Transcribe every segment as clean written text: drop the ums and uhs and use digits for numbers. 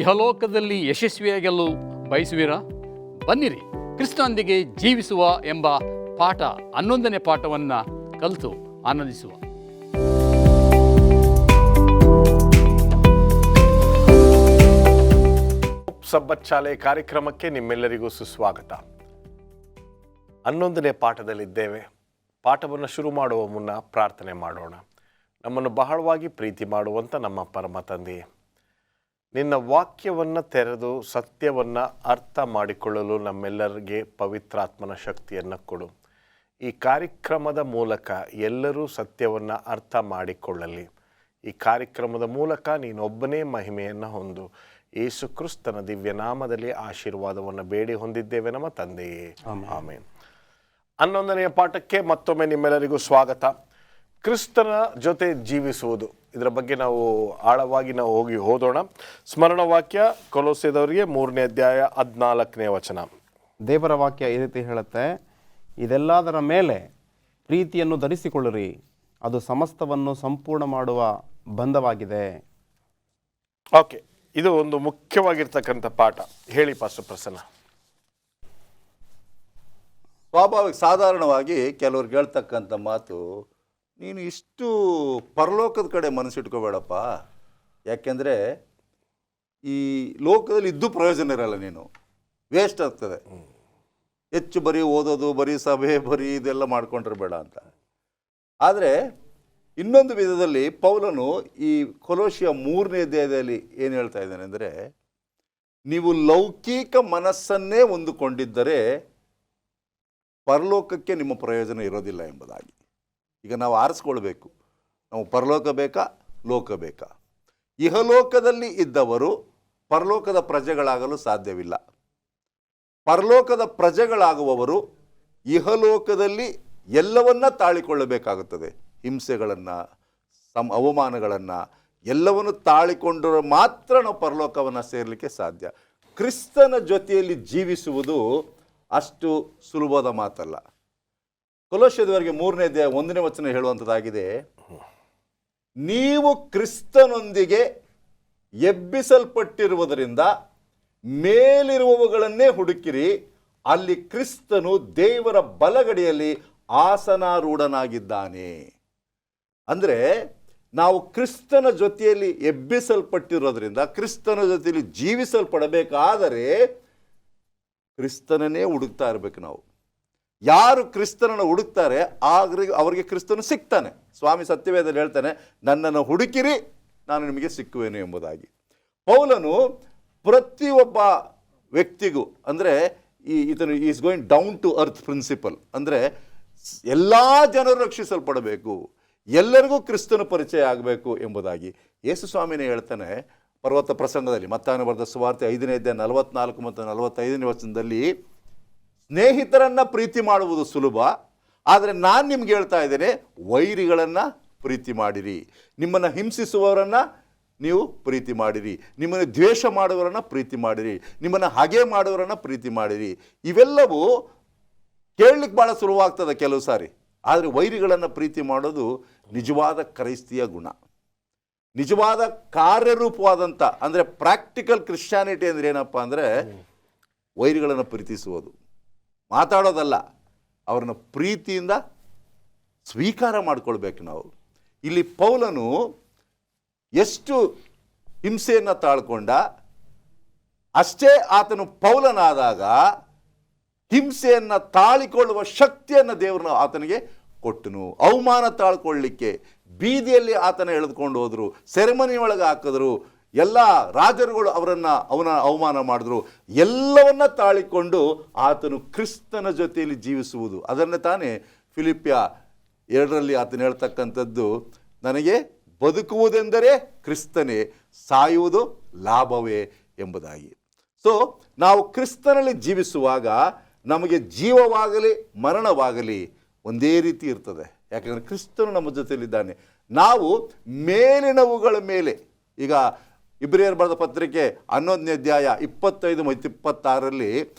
ಇಹಲೋಕದಲ್ಲಿ ಯಶಸ್ವಿಯಾಗಲು ಬಯಸುವಿರಾ? ಬನ್ನಿರಿ, ಕ್ರಿಸ್ತನೊಂದಿಗೆ ಜೀವಿಸುವ ಎಂಬ ಪಾಠ 11ನೇ ಪಾಠವನ್ನು ಕಲಿತು ಆನಂದಿಸುವ. ಸಬ್ಬತ್ ಶಾಲೆ ಕಾರ್ಯಕ್ರಮಕ್ಕೆ ನಿಮ್ಮೆಲ್ಲರಿಗೂ ಸುಸ್ವಾಗತ. 11ನೇ ಪಾಠದಲ್ಲಿದ್ದೇವೆ. ಪಾಠವನ್ನು ಶುರು ಮಾಡುವ ಮುನ್ನ ಪ್ರಾರ್ಥನೆ ಮಾಡೋಣ. ನಮ್ಮನ್ನು ಬಹಳವಾಗಿ ಪ್ರೀತಿ ಮಾಡುವಂಥ ನಮ್ಮ ಪರಮ ತಂದೆಯೇ, ನಿನ್ನ ವಾಕ್ಯವನ್ನು ತೆರೆದು ಸತ್ಯವನ್ನು ಅರ್ಥ ಮಾಡಿಕೊಳ್ಳಲು ನಮ್ಮೆಲ್ಲರಿಗೆ ಪವಿತ್ರಾತ್ಮನ ಶಕ್ತಿಯನ್ನು ಕೊಡು. ಈ ಕಾರ್ಯಕ್ರಮದ ಮೂಲಕ ಎಲ್ಲರೂ ಸತ್ಯವನ್ನು ಅರ್ಥ ಮಾಡಿಕೊಳ್ಳಲಿ. ಈ ಕಾರ್ಯಕ್ರಮದ ಮೂಲಕ ನೀನೊಬ್ಬನೇ ಮಹಿಮೆಯನ್ನು ಹೊಂದು. ಯೇಸು ಕ್ರಿಸ್ತನ ದಿವ್ಯ ನಾಮದಲ್ಲಿ ಆಶೀರ್ವಾದವನ್ನು ಬೇಡಿ ಹೊಂದಿದ್ದೇವೆ ನಮ್ಮ ತಂದೆಯೇ, ಆಮೇನ್. 11ನೇ ಪಾಠಕ್ಕೆ ಮತ್ತೊಮ್ಮೆ ನಿಮ್ಮೆಲ್ಲರಿಗೂ ಸ್ವಾಗತ. ಕ್ರಿಸ್ತನ ಜೊತೆ ಜೀವಿಸುವುದು, ಇದರ ಬಗ್ಗೆ ನಾವು ಆಳವಾಗಿ ಹೋಗಿ ಓದೋಣ. ಸ್ಮರಣ ವಾಕ್ಯ ಕೊಲೋಸ್ಯದವರಿಗೆ 3ನೇ ಅಧ್ಯಾಯ 14ನೇ ವಚನ. ದೇವರ ವಾಕ್ಯ ಈ ರೀತಿ ಹೇಳುತ್ತೆ, ಇದೆಲ್ಲದರ ಮೇಲೆ ಪ್ರೀತಿಯನ್ನು ಧರಿಸಿಕೊಳ್ಳಿರಿ, ಅದು ಸಮಸ್ತವನ್ನು ಸಂಪೂರ್ಣ ಮಾಡುವ ಬಂಧವಾಗಿದೆ. ಓಕೆ, ಇದು ಒಂದು ಮುಖ್ಯವಾಗಿರ್ತಕ್ಕಂಥ ಪಾಠ. ಹೇಳಿ ಪಾಸ್ಟರ್ ಪ್ರಸನ್ನ. ಸಾಧಾರಣವಾಗಿ ಕೆಲವ್ರು ಹೇಳ್ತಕ್ಕಂಥ ಮಾತು, ನೀನು ಇಷ್ಟು ಪರಲೋಕದ ಕಡೆ ಮನಸ್ಸಿಟ್ಕೋಬೇಡಪ್ಪ, ಯಾಕೆಂದರೆ ಈ ಲೋಕದಲ್ಲಿ ಇದ್ದು ಪ್ರಯೋಜನ ಇರಲ್ಲ, ನೀನು ವೇಸ್ಟ್ ಆಗ್ತದೆ, ಹೆಚ್ಚು ಬರೀ ಓದೋದು, ಬರೀ ಸಭೆ, ಬರೀ ಇದೆಲ್ಲ ಮಾಡ್ಕೊಂಡ್ರೆ ಬೇಡ ಅಂತ. ಆದರೆ ಇನ್ನೊಂದು ವಿಧದಲ್ಲಿ ಪೌಲನು ಈ ಕೊಲೋಸಿಯ 3ನೇ ಅಧ್ಯಾಯದಲ್ಲಿ ಏನು ಹೇಳ್ತಾ ಇದ್ದಾನೆ ಅಂದರೆ, ನೀವು ಲೌಕಿಕ ಮನಸ್ಸನ್ನೇ ಹೊಂದಿಕೊಂಡಿದ್ದರೆ ಪರಲೋಕಕ್ಕೆ ನಿಮ್ಮ ಪ್ರಯೋಜನ ಇರೋದಿಲ್ಲ ಎಂಬುದಾಗಿ. ಈಗ ನಾವು ಆರಿಸ್ಕೊಳ್ಬೇಕು, ನಾವು ಪರಲೋಕ ಬೇಕಾ ಲೋಕ ಬೇಕಾ? ಇಹಲೋಕದಲ್ಲಿ ಇದ್ದವರು ಪರಲೋಕದ ಪ್ರಜೆಗಳಾಗಲು ಸಾಧ್ಯವಿಲ್ಲ. ಪರಲೋಕದ ಪ್ರಜೆಗಳಾಗುವವರು ಇಹಲೋಕದಲ್ಲಿ ಎಲ್ಲವನ್ನ ತಾಳಿಕೊಳ್ಳಬೇಕಾಗುತ್ತದೆ. ಹಿಂಸೆಗಳನ್ನು, ಅವಮಾನಗಳನ್ನು ಎಲ್ಲವನ್ನು ತಾಳಿಕೊಂಡರೂ ಮಾತ್ರ ನಾವು ಪರಲೋಕವನ್ನು ಸೇರಲಿಕ್ಕೆ ಸಾಧ್ಯ. ಕ್ರಿಸ್ತನ ಜೊತೆಯಲ್ಲಿ ಜೀವಿಸುವುದು ಅಷ್ಟು ಸುಲಭದ ಮಾತಲ್ಲ. ಕೊಲೋಸ್ಯದವರಿಗೆ 3ನೇ ಅಧ್ಯಾಯ 1ನೇ ವಚನ ಹೇಳುವಂಥದ್ದಾಗಿದೆ, ನೀವು ಕ್ರಿಸ್ತನೊಂದಿಗೆ ಎಬ್ಬಿಸಲ್ಪಟ್ಟಿರುವುದರಿಂದ ಮೇಲಿರುವವುಗಳನ್ನೇ ಹುಡುಕಿರಿ, ಅಲ್ಲಿ ಕ್ರಿಸ್ತನು ದೇವರ ಬಲಗಡೆಯಲ್ಲಿ ಆಸನಾರೂಢನಾಗಿದ್ದಾನೆ. ಅಂದರೆ ನಾವು ಕ್ರಿಸ್ತನ ಜೊತೆಯಲ್ಲಿ ಎಬ್ಬಿಸಲ್ಪಟ್ಟಿರೋದ್ರಿಂದ, ಕ್ರಿಸ್ತನ ಜೊತೆಯಲ್ಲಿ ಜೀವಿಸಲ್ಪಡಬೇಕಾದರೆ ಕ್ರಿಸ್ತನನ್ನೇ ಹುಡುಕ್ತಾ ಇರಬೇಕು ನಾವು. ಯಾರು ಕ್ರಿಸ್ತನನ್ನು ಹುಡುಕ್ತಾರೆ ಅವರಿಗೆ ಕ್ರಿಸ್ತನು ಸಿಗ್ತಾನೆ. ಸ್ವಾಮಿ ಸತ್ಯವೇದಲ್ಲಿ ಹೇಳ್ತಾನೆ, ನನ್ನನ್ನು ಹುಡುಕಿರಿ, ನಾನು ನಿಮಗೆ ಸಿಕ್ಕುವೆನು ಎಂಬುದಾಗಿ. ಪೌಲನು ಪ್ರತಿಯೊಬ್ಬ ವ್ಯಕ್ತಿಗೂ, ಅಂದರೆ ಇದನ್ನು is going down to earth principle, ಅಂದರೆ ಎಲ್ಲ ಜನರು ರಕ್ಷಿಸಲ್ಪಡಬೇಕು, ಎಲ್ಲರಿಗೂ ಕ್ರಿಸ್ತನ ಪರಿಚಯ ಆಗಬೇಕು ಎಂಬುದಾಗಿ. ಯೇಸು ಸ್ವಾಮಿನೇ ಹೇಳ್ತಾನೆ ಪರ್ವತ ಪ್ರಸಂಗದಲ್ಲಿ, ಮತ್ತಾಯನ ಬರೆದ ಸುವಾರ್ತೆ 5ನೇ ಅಧ್ಯಾಯ 44 ಮತ್ತು 45ನೇ ವಚನದಲ್ಲಿ, ಸ್ನೇಹಿತರನ್ನು ಪ್ರೀತಿ ಮಾಡುವುದು ಸುಲಭ, ಆದರೆ ನಾನು ನಿಮ್ಗೆ ಹೇಳ್ತಾ ಇದ್ದೇನೆ, ವೈರಿಗಳನ್ನು ಪ್ರೀತಿ ಮಾಡಿರಿ, ನಿಮ್ಮನ್ನು ಹಿಂಸಿಸುವವರನ್ನು ನೀವು ಪ್ರೀತಿ ಮಾಡಿರಿ, ನಿಮ್ಮನ್ನು ದ್ವೇಷ ಮಾಡುವವರನ್ನು ಪ್ರೀತಿ ಮಾಡಿರಿ, ನಿಮ್ಮನ್ನು ಹಗೆ ಮಾಡುವವರನ್ನು ಪ್ರೀತಿ ಮಾಡಿರಿ. ಇವೆಲ್ಲವೂ ಕೇಳಲಿಕ್ಕೆ ಭಾಳ ಸುಲಭವಾಗ್ತದೆ ಕೆಲವು ಸಾರಿ, ಆದರೆ ವೈರಿಗಳನ್ನು ಪ್ರೀತಿ ಮಾಡೋದು ನಿಜವಾದ ಕ್ರೈಸ್ತಿಯ ಗುಣ, ನಿಜವಾದ ಕಾರ್ಯರೂಪವಾದಂಥ, ಅಂದರೆ ಪ್ರಾಕ್ಟಿಕಲ್ ಕ್ರಿಶ್ಚಿಯಾನಿಟಿ ಅಂದರೆ ಏನಪ್ಪ ಅಂದರೆ ವೈರಿಗಳನ್ನು ಪ್ರೀತಿಸುವುದು, ಮಾತಾಡೋದಲ್ಲ, ಅವ್ರನ್ನ ಪ್ರೀತಿಯಿಂದ ಸ್ವೀಕಾರ ಮಾಡಿಕೊಳ್ಬೇಕು ನಾವು. ಇಲ್ಲಿ ಪೌಲನು ಎಷ್ಟು ಹಿಂಸೆಯನ್ನು ತಾಳ್ಕೊಂಡ, ಅಷ್ಟೇ ಆತನು ಪೌಲನಾದಾಗ ಹಿಂಸೆಯನ್ನು ತಾಳಿಕೊಳ್ಳುವ ಶಕ್ತಿಯನ್ನು ದೇವರನ್ನು ಆತನಿಗೆ ಕೊಟ್ಟನು. ಅವಮಾನ ತಾಳ್ಕೊಳ್ಳಿಕ್ಕೆ ಬೀದಿಯಲ್ಲಿ ಆತನ ಎಳೆದುಕೊಂಡು ಹೋದರು, ಸೆರೆಮನಿ ಒಳಗೆ ಹಾಕಿದ್ರು, ಎಲ್ಲ ರಾಜರುಗಳು ಅವನ ಅವಮಾನ ಮಾಡಿದ್ರು. ಎಲ್ಲವನ್ನ ತಾಳಿಕೊಂಡು ಆತನು ಕ್ರಿಸ್ತನ ಜೊತೆಯಲ್ಲಿ ಜೀವಿಸುವುದು, ಅದನ್ನೇ ತಾನೇ ಫಿಲಿಪ್ಪಿಯ 2ರಲ್ಲಿ ಆತನು ಹೇಳ್ತಕ್ಕಂಥದ್ದು, ನನಗೆ ಬದುಕುವುದೆಂದರೆ ಕ್ರಿಸ್ತನೇ, ಸಾಯುವುದು ಲಾಭವೇ ಎಂಬುದಾಗಿ. ಸೊ ನಾವು ಕ್ರಿಸ್ತನಲ್ಲಿ ಜೀವಿಸುವಾಗ ನಮಗೆ ಜೀವವಾಗಲಿ ಮರಣವಾಗಲಿ ಒಂದೇ ರೀತಿ ಇರ್ತದೆ, ಯಾಕಂದರೆ ಕ್ರಿಸ್ತನು ನಮ್ಮ ಜೊತೆಯಲ್ಲಿದ್ದಾನೆ. ನಾವು ಮೇಲಿನವುಗಳ ಮೇಲೆ, ಈಗ ಇಬ್ರಿಯರ ಬರೆದ ಪತ್ರಿಕೆ 11ನೇ ಅಧ್ಯಾಯ 25 ಮತ್ತು 26ರಲ್ಲಿ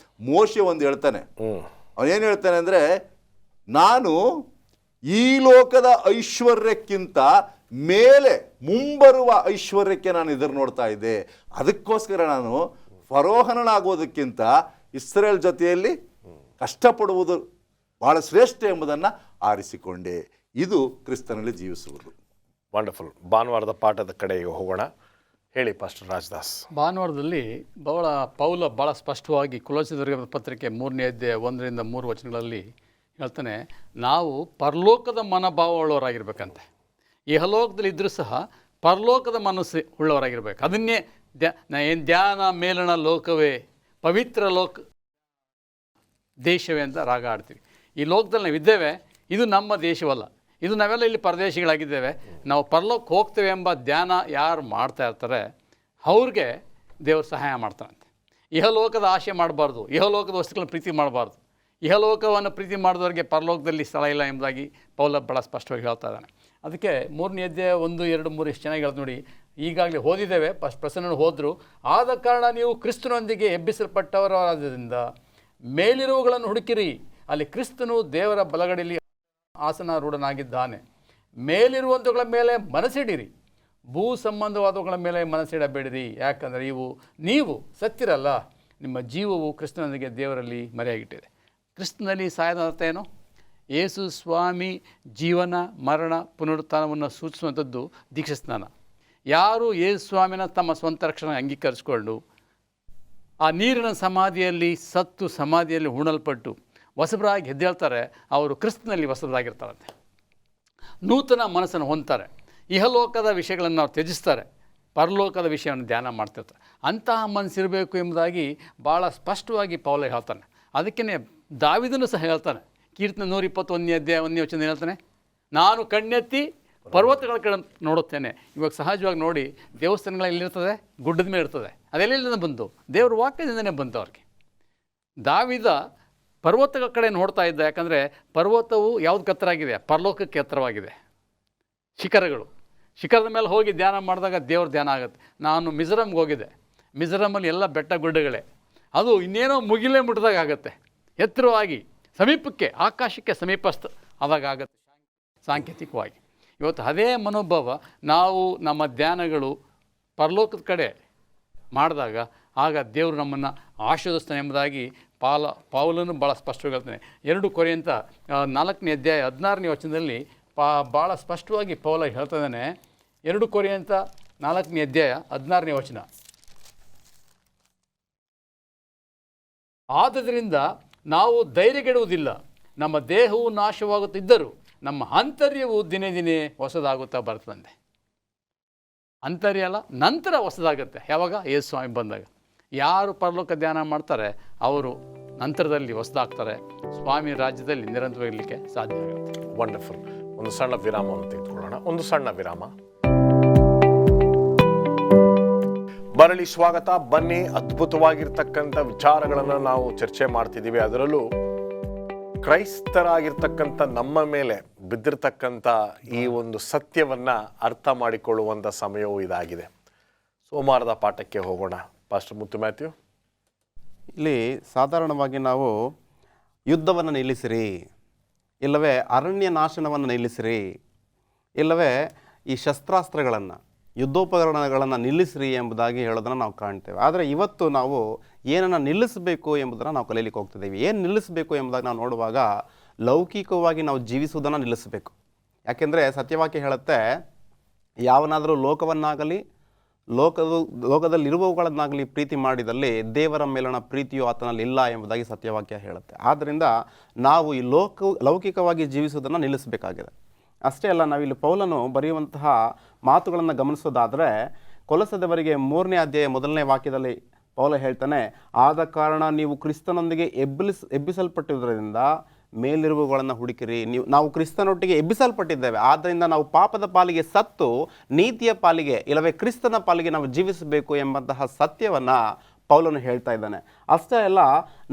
ಮೋಶೆ ಒಂದು ಹೇಳ್ತಾನೆ. ಅವನೇನು ಹೇಳ್ತಾನೆ ಅಂದರೆ, ನಾನು ಈ ಲೋಕದ ಐಶ್ವರ್ಯಕ್ಕಿಂತ ಮೇಲೆ ಮುಂಬರುವ ಐಶ್ವರ್ಯಕ್ಕೆ ನಾನು ಎದುರು ನೋಡ್ತಾ ಇದ್ದೆ. ಅದಕ್ಕೋಸ್ಕರ ನಾನು ಫರೋಹನನಾಗೋದಕ್ಕಿಂತ ಇಸ್ರೇಲ್ ಜೊತೆಯಲ್ಲಿ ಕಷ್ಟಪಡುವುದು ಬಹಳ ಶ್ರೇಷ್ಠ ಎಂಬುದನ್ನು ಆರಿಸಿಕೊಂಡೆ. ಇದು ಕ್ರಿಸ್ತನಲ್ಲಿ ಜೀವಿಸುವುದು. ವಂಡರ್ಫುಲ್. ಭಾನುವಾರದ ಪಾಠದ ಕಡೆಗೆ ಹೋಗೋಣ. ಹೇಳಿ ಪಾಸ್ಟರ್ ರಾಜದಾಸ್. ಭಾನುವಾರದಲ್ಲಿ ಪೌಲ ಭಾಳ ಸ್ಪಷ್ಟವಾಗಿ ಕೊಲೊಸ್ಸೆಯವರಿಗೆ ಪತ್ರಿಕೆ 3ನೇ ಅಧ್ಯಾಯ 1-3 ವಚನಗಳಲ್ಲಿ ಹೇಳ್ತಾನೆ, ನಾವು ಪರಲೋಕದ ಮನೋಭಾವವುಳ್ಳವರಾಗಿರ್ಬೇಕಂತೆ. ಇಹಲೋಕದಲ್ಲಿ ಇದ್ದರೂ ಸಹ ಪರಲೋಕದ ಮನಸ್ಸು ಉಳ್ಳವರಾಗಿರ್ಬೇಕು. ಅದನ್ನೇ ಧ್ಯಾನ ಮೇಲಣ ಲೋಕವೇ ಪವಿತ್ರ ಲೋಕ ದೇಶವೇ ಅಂತ ರಾಗ ಆಡ್ತೀವಿ. ಈ ಲೋಕದಲ್ಲಿ ನಾವು ಇದ್ದೇವೆ, ಇದು ನಮ್ಮ ದೇಶವಲ್ಲ, ಇದು ನಾವೆಲ್ಲ ಇಲ್ಲಿ ಪರದೇಶಿಗಳಾಗಿದ್ದೇವೆ. ನಾವು ಪರಲೋಕಕ್ಕೆ ಹೋಗ್ತೇವೆ ಎಂಬ ಧ್ಯಾನ ಯಾರು ಮಾಡ್ತಾ ಇರ್ತಾರೆ ಅವ್ರಿಗೆ ದೇವರು ಸಹಾಯ ಮಾಡ್ತಾರಂತೆ. ಇಹಲೋಕದ ಆಶೆ ಮಾಡಬಾರ್ದು, ಇಹಲೋಕದ ವಸ್ತುಗಳನ್ನು ಪ್ರೀತಿ ಮಾಡಬಾರ್ದು. ಇಹಲೋಕವನ್ನು ಪ್ರೀತಿ ಮಾಡಿದವರಿಗೆ ಪರಲೋಕದಲ್ಲಿ ಸ್ಥಳ ಇಲ್ಲ ಎಂಬುದಾಗಿ ಪೌಲ ಭಾಳ ಸ್ಪಷ್ಟವಾಗಿ ಹೇಳ್ತಾ ಇದ್ದಾನೆ. ಅದಕ್ಕೆ 3ನೇ ಅಧ್ಯಾಯ 1, 2, 3 ಎಷ್ಟು ಚೆನ್ನಾಗಿ ಹೇಳ್ತು ನೋಡಿ. ಈಗಾಗಲೇ ಓದಿದ್ದೇವೆ, ಪ್ರಸನ್ನ ಹೋದರು. ಆದ ಕಾರಣ ನೀವು ಕ್ರಿಸ್ತನೊಂದಿಗೆ ಎಬ್ಬಿಸಲ್ಪಟ್ಟವರಾದ್ದರಿಂದ ಮೇಲಿರುವುಗಳನ್ನು ಹುಡುಕಿರಿ, ಅಲ್ಲಿ ಕ್ರಿಸ್ತನು ದೇವರ ಬಲಗಡೆಯಲ್ಲಿ ಆಸನಾರೂಢನಾಗಿದ್ದಾನೆ. ಮೇಲಿರುವಂಥವುಗಳ ಮೇಲೆ ಮನಸ್ಸಿಡಿರಿ, ಭೂ ಸಂಬಂಧವಾದವುಗಳ ಮೇಲೆ ಮನಸ್ಸಿಡಬೇಡಿರಿ. ಯಾಕಂದರೆ ನೀವು ಸತ್ತಿರಲ್ಲ, ನಿಮ್ಮ ಜೀವವು ಕ್ರಿಸ್ತನೊಂದಿಗೆ ದೇವರಲ್ಲಿ ಮರೆಯಾಗಿಟ್ಟಿದೆ. ಕ್ರಿಸ್ತನಲ್ಲಿ ಸಾಯದ ಅರ್ಥ ಏನು? ಯೇಸು ಸ್ವಾಮಿ ಜೀವನ ಮರಣ ಪುನರುತ್ಥಾನವನ್ನು ಸೂಚಿಸುವಂಥದ್ದು ದೀಕ್ಷಾಸ್ನಾನ. ಯಾರು ಯೇಸು ಸ್ವಾಮಿನ ತಮ್ಮ ಸ್ವಂತ ರಕ್ಷಣೆ ಅಂಗೀಕರಿಸಿಕೊಂಡು ಆ ನೀರಿನ ಸಮಾಧಿಯಲ್ಲಿ ಸತ್ತು ಸಮಾಧಿಯಲ್ಲಿ ಹೂಣಲ್ಪಟ್ಟು ಹೊಸಬರಾಗಿ ಎದ್ದೇಳ್ತಾರೆ, ಅವರು ಕ್ರಿಸ್ತನಲ್ಲಿ ಹೊಸಬರಾಗಿರ್ತಾರಂತೆ. ನೂತನ ಮನಸ್ಸನ್ನು ಹೊಂದ್ತಾರೆ. ಇಹಲೋಕದ ವಿಷಯಗಳನ್ನು ಅವ್ರು ತ್ಯಜಿಸ್ತಾರೆ, ಪರಲೋಕದ ವಿಷಯವನ್ನು ಧ್ಯಾನ ಮಾಡ್ತಿರ್ತಾರೆ. ಅಂತಹ ಮನಸ್ಸಿರಬೇಕು ಎಂಬುದಾಗಿ ಭಾಳ ಸ್ಪಷ್ಟವಾಗಿ ಪೌಲ ಹೇಳ್ತಾನೆ. ಅದಕ್ಕೇ ದಾವಿದನು ಸಹ ಹೇಳ್ತಾನೆ. ಕೀರ್ತನೆ 121ನೇ ಅಧ್ಯಾಯ 1ನೇ ವಚನ ಹೇಳ್ತಾನೆ, ನಾನು ಕಣ್ಣೆತ್ತಿ ಪರ್ವತಗಳ ಕಡೆ ನೋಡುತ್ತೇನೆ. ಇವಾಗ ಸಹಜವಾಗಿ ನೋಡಿ, ದೇವಸ್ಥಾನಗಳು ಎಲ್ಲಿರ್ತದೆ? ಗುಡ್ಡದ ಮೇಲೆ ಇರ್ತದೆ. ಅದೆಲ್ಲಿಂದ ಬಂತು? ದೇವ್ರ ವಾಕ್ಯದಿಂದನೇ ಬಂತು ಅವ್ರಿಗೆ. ದಾವಿದ ಪರ್ವತಗಳ ಕಡೆ ನೋಡ್ತಾ ಇದ್ದ. ಯಾಕಂದರೆ ಪರ್ವತವು ಯಾವ್ದು ಎತ್ತರಾಗಿದೆ? ಪರಲೋಕಕ್ಕೆ ಎತ್ತರವಾಗಿದೆ. ಶಿಖರದ ಮೇಲೆ ಹೋಗಿ ಧ್ಯಾನ ಮಾಡಿದಾಗ ದೇವ್ರ ಧ್ಯಾನ ಆಗುತ್ತೆ. ನಾನು ಮಿಜೋರಾಮ್ಗೆ ಹೋಗಿದ್ದೆ. ಮಿಜೋರಾಮಲ್ಲಿ ಎಲ್ಲ ಬೆಟ್ಟ ಗುಡ್ಡಗಳೇ, ಅದು ಇನ್ನೇನೋ ಮುಗಿಲೇ ಮುಟ್ಟಿದಾಗ ಆಗುತ್ತೆ. ಎತ್ತರವಾಗಿ ಸಮೀಪಕ್ಕೆ, ಆಕಾಶಕ್ಕೆ ಸಮೀಪಸ್ಥ ಆದಾಗ ಆಗುತ್ತೆ ಸಾಂಕೇತಿಕವಾಗಿ. ಇವತ್ತು ಅದೇ ಮನೋಭಾವ ನಾವು ನಮ್ಮ ಧ್ಯಾನಗಳು ಪರಲೋಕದ ಕಡೆ ಮಾಡಿದಾಗ ಆಗ ದೇವರು ನಮ್ಮನ್ನು ಆಶೀರ್ವದಿಸ್ತಾನೆ ಎಂಬುದಾಗಿ ಪೌಲನು ಭಾಳ ಸ್ಪಷ್ಟವಾಗಿ ಹೇಳ್ತಾನೆ. 2 ಕೊರಿಂಥ 4ನೇ ಅಧ್ಯಾಯ 16ನೇ ವಚನದಲ್ಲಿ ಭಾಳ ಸ್ಪಷ್ಟವಾಗಿ ಪೌಲ ಹೇಳ್ತಾ ಇದ್ದಾನೆ. 2 ಕೊರಿಂಥ 4ನೇ ಅಧ್ಯಾಯ 16ನೇ ವಚನ, ಆದುದರಿಂದ ನಾವು ಧೈರ್ಯಗೆಡುವುದಿಲ್ಲ, ನಮ್ಮ ದೇಹವು ನಾಶವಾಗುತ್ತಿದ್ದರೂ ನಮ್ಮ ಆಂತರ್ಯವು ದಿನೇ ದಿನೇ ಹೊಸದಾಗುತ್ತಾ ಬರ್ತದಂತೆ. ಅಂತರ್ಯ ಅಲ್ಲ, ನಂತರ ಹೊಸದಾಗುತ್ತೆ. ಯಾವಾಗ? ಯೇಸು ಸ್ವಾಮಿ ಬಂದಾಗ. ಯಾರು ಪರಲೋಕ ಧ್ಯಾನ ಮಾಡ್ತಾರೆ ಅವರು ನಂತರದಲ್ಲಿ ಹೊಸದಾಗ್ತಾರೆ, ಸ್ವಾಮಿ ರಾಜ್ಯದಲ್ಲಿ ನಿರಂತರವಾಗಿರಲಿಕ್ಕೆ ಸಾಧ್ಯ ಆಗುತ್ತೆ. ವಂಡರ್ಫುಲ್. ಒಂದು ಸಣ್ಣ ವಿರಾಮವನ್ನು ತೆಗೆದುಕೊಳ್ಳೋಣ. ಒಂದು ಸಣ್ಣ ವಿರಾಮ. ಮರಳಿ ಸ್ವಾಗತ. ಬನ್ನಿ, ಅದ್ಭುತವಾಗಿರ್ತಕ್ಕಂಥ ವಿಚಾರಗಳನ್ನು ನಾವು ಚರ್ಚೆ ಮಾಡ್ತಿದ್ದೀವಿ. ಅದರಲ್ಲೂ ಕ್ರೈಸ್ತರಾಗಿರ್ತಕ್ಕಂಥ ನಮ್ಮ ಮೇಲೆ ಬಿದ್ದಿರ್ತಕ್ಕಂಥ ಈ ಒಂದು ಸತ್ಯವನ್ನು ಅರ್ಥ ಮಾಡಿಕೊಳ್ಳುವಂಥ ಸಮಯವೂ ಇದಾಗಿದೆ. ಸೋಮವಾರದ ಪಾಠಕ್ಕೆ ಹೋಗೋಣ. ಪಾಸ್ಟರ್ ಮುತ್ತು ಮ್ಯಾಥ್ಯೂ. ಇಲ್ಲಿ ಸಾಧಾರಣವಾಗಿ ನಾವು ಯುದ್ಧವನ್ನು ನಿಲ್ಲಿಸಿರಿ, ಇಲ್ಲವೇ ಅರಣ್ಯ ನಾಶನವನ್ನು ನಿಲ್ಲಿಸಿರಿ, ಇಲ್ಲವೇ ಈ ಶಸ್ತ್ರಾಸ್ತ್ರಗಳನ್ನು ಯುದ್ಧೋಪಕರಣಗಳನ್ನು ನಿಲ್ಲಿಸಿರಿ ಎಂಬುದಾಗಿ ಹೇಳೋದನ್ನು ನಾವು ಕಾಣ್ತೇವೆ. ಆದರೆ ಇವತ್ತು ನಾವು ಏನನ್ನು ನಿಲ್ಲಿಸಬೇಕು ಎಂಬುದನ್ನು ನಾವು ಕಲೀಲಿಕ್ಕೆ ಹೋಗ್ತಿದ್ದೀವಿ. ಏನು ನಿಲ್ಲಿಸಬೇಕು ಎಂಬುದಾಗಿ ನಾವು ನೋಡುವಾಗ ಲೌಕಿಕವಾಗಿ ನಾವು ಜೀವಿಸುವುದನ್ನು ನಿಲ್ಲಿಸಬೇಕು. ಯಾಕೆಂದರೆ ಸತ್ಯವಾಕ್ಯ ಹೇಳುತ್ತೆ, ಯಾವನಾದರೂ ಲೋಕವನ್ನಾಗಲಿ ಲೋಕದಲ್ಲಿರುವವುಗಳನ್ನಾಗಲಿ ಪ್ರೀತಿ ಮಾಡಿದಲ್ಲಿ ದೇವರ ಮೇಲಣ ಪ್ರೀತಿಯು ಆತನಲ್ಲಿ ಇಲ್ಲ ಎಂಬುದಾಗಿ ಸತ್ಯವಾಕ್ಯ ಹೇಳುತ್ತೆ. ಆದ್ದರಿಂದ ನಾವು ಈ ಲೌಕಿಕವಾಗಿ ಜೀವಿಸುವುದನ್ನು ನಿಲ್ಲಿಸಬೇಕಾಗಿದೆ. ಅಷ್ಟೇ ಅಲ್ಲ, ನಾವಿಲ್ಲಿ ಪೌಲನು ಬರೆಯುವಂತಹ ಮಾತುಗಳನ್ನು ಗಮನಿಸೋದಾದರೆ ಕೊಲೊಸ್ಸೆಯವರಿಗೆ 3ನೇ ಅಧ್ಯಾಯ 1ನೇ ವಾಕ್ಯದಲ್ಲಿ ಪೌಲ ಹೇಳ್ತಾನೆ, ಆದ ಕಾರಣ ನೀವು ಕ್ರಿಸ್ತನೊಂದಿಗೆ ಎಬ್ಬಿಸಲ್ಪಟ್ಟಿರುವುದರಿಂದ ಮೇಲಿರುವವುಗಳನ್ನು ಹುಡುಕಿರಿ. ನಾವು ಕ್ರಿಸ್ತನೊಟ್ಟಿಗೆ ಎಬ್ಬಿಸಲ್ಪಟ್ಟಿದ್ದೇವೆ, ಆದ್ದರಿಂದ ನಾವು ಪಾಪದ ಪಾಲಿಗೆ ಸತ್ತು ನೀತಿಯ ಪಾಲಿಗೆ ಇಲ್ಲವೇ ಕ್ರಿಸ್ತನ ಪಾಲಿಗೆ ನಾವು ಜೀವಿಸಬೇಕು ಎಂಬಂತಹ ಸತ್ಯವನ್ನು ಪೌಲನು ಹೇಳ್ತಾ ಇದ್ದಾನೆ. ಅಷ್ಟೇ ಅಲ್ಲ,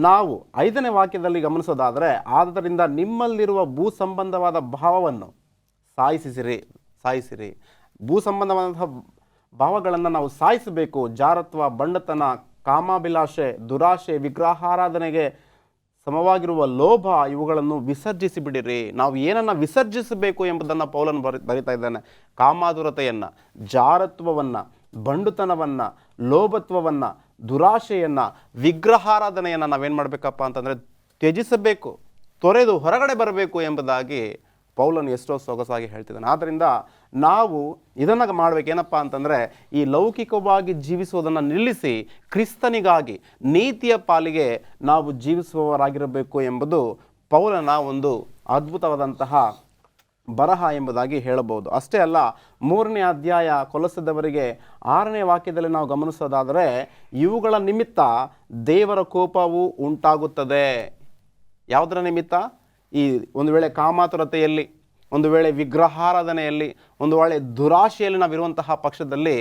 ನಾವು 5ನೇ ವಾಕ್ಯದಲ್ಲಿ ಗಮನಿಸೋದಾದರೆ, ಆದ್ದರಿಂದ ನಿಮ್ಮಲ್ಲಿರುವ ಭೂ ಸಂಬಂಧವಾದ ಭಾವವನ್ನು ಸಾಯಿಸಿರಿ. ಭೂ ಸಂಬಂಧವಾದಂತಹ ಭಾವಗಳನ್ನು ನಾವು ಸಾಯಿಸಬೇಕು. ಜಾರತ್ವ, ಬಂಡತನ, ಕಾಮಾಭಿಲಾಷೆ, ದುರಾಶೆ, ವಿಗ್ರಹಾರಾಧನೆಗೆ ಸಮವಾಗಿರುವ ಲೋಭ ಇವುಗಳನ್ನು ವಿಸರ್ಜಿಸಿ ಬಿಡಿರಿ. ನಾವು ಏನನ್ನು ವಿಸರ್ಜಿಸಬೇಕು ಎಂಬುದನ್ನು ಪೌಲನು ಬರಿತಾ ಇದ್ದಾನೆ. ಕಾಮಾತುರತೆಯನ್ನು, ಜಾರತ್ವವನ್ನು, ಬಂಡುತನವನ್ನು, ಲೋಭತ್ವವನ್ನು, ದುರಾಶೆಯನ್ನು, ವಿಗ್ರಹಾರಾಧನೆಯನ್ನು ನಾವೇನು ಮಾಡಬೇಕಪ್ಪ ಅಂತಂದರೆ ತ್ಯಜಿಸಬೇಕು, ತೊರೆದು ಹೊರಗಡೆ ಬರಬೇಕು ಎಂಬುದಾಗಿ ಪೌಲನು ಎಷ್ಟೋ ಸೊಗಸಾಗಿ ಹೇಳ್ತಿದ್ದಾನೆ. ಆದ್ದರಿಂದ ನಾವು ಇದನ್ನು ಮಾಡಬೇಕೇನಪ್ಪ ಅಂತಂದರೆ ಈ ಲೌಕಿಕವಾಗಿ ಜೀವಿಸುವುದನ್ನು ನಿಲ್ಲಿಸಿ ಕ್ರಿಸ್ತನಿಗಾಗಿ ನೀತಿಯ ಪಾಲಿಗೆ ನಾವು ಜೀವಿಸುವವರಾಗಿರಬೇಕು ಎಂಬುದು ಪೌಲನ ಒಂದು ಅದ್ಭುತವಾದಂತಹ ಬರಹ ಎಂಬುದಾಗಿ ಹೇಳಬಹುದು. ಅಷ್ಟೇ ಅಲ್ಲ, 3ನೇ ಅಧ್ಯಾಯ ಕೊಲೊಸ್ಸದವರಿಗೆ 6ನೇ ವಾಕ್ಯದಲ್ಲಿ ನಾವು ಗಮನಿಸೋದಾದರೆ ಇವುಗಳ ನಿಮಿತ್ತ ದೇವರ ಕೋಪವು ಉಂಟಾಗುತ್ತದೆ. ಯಾವುದರ ನಿಮಿತ್ತ? ಈ ಒಂದು ವೇಳೆ ಕಾಮಾತುರತೆಯಲ್ಲಿ, ಒಂದು ವೇಳೆ ವಿಗ್ರಹಾರಾಧನೆಯಲ್ಲಿ, ಒಂದು ವೇಳೆ ದುರಾಶೆಯಲ್ಲಿ ನಾವಿರುವಂತಹ ಪಕ್ಷದಲ್ಲಿ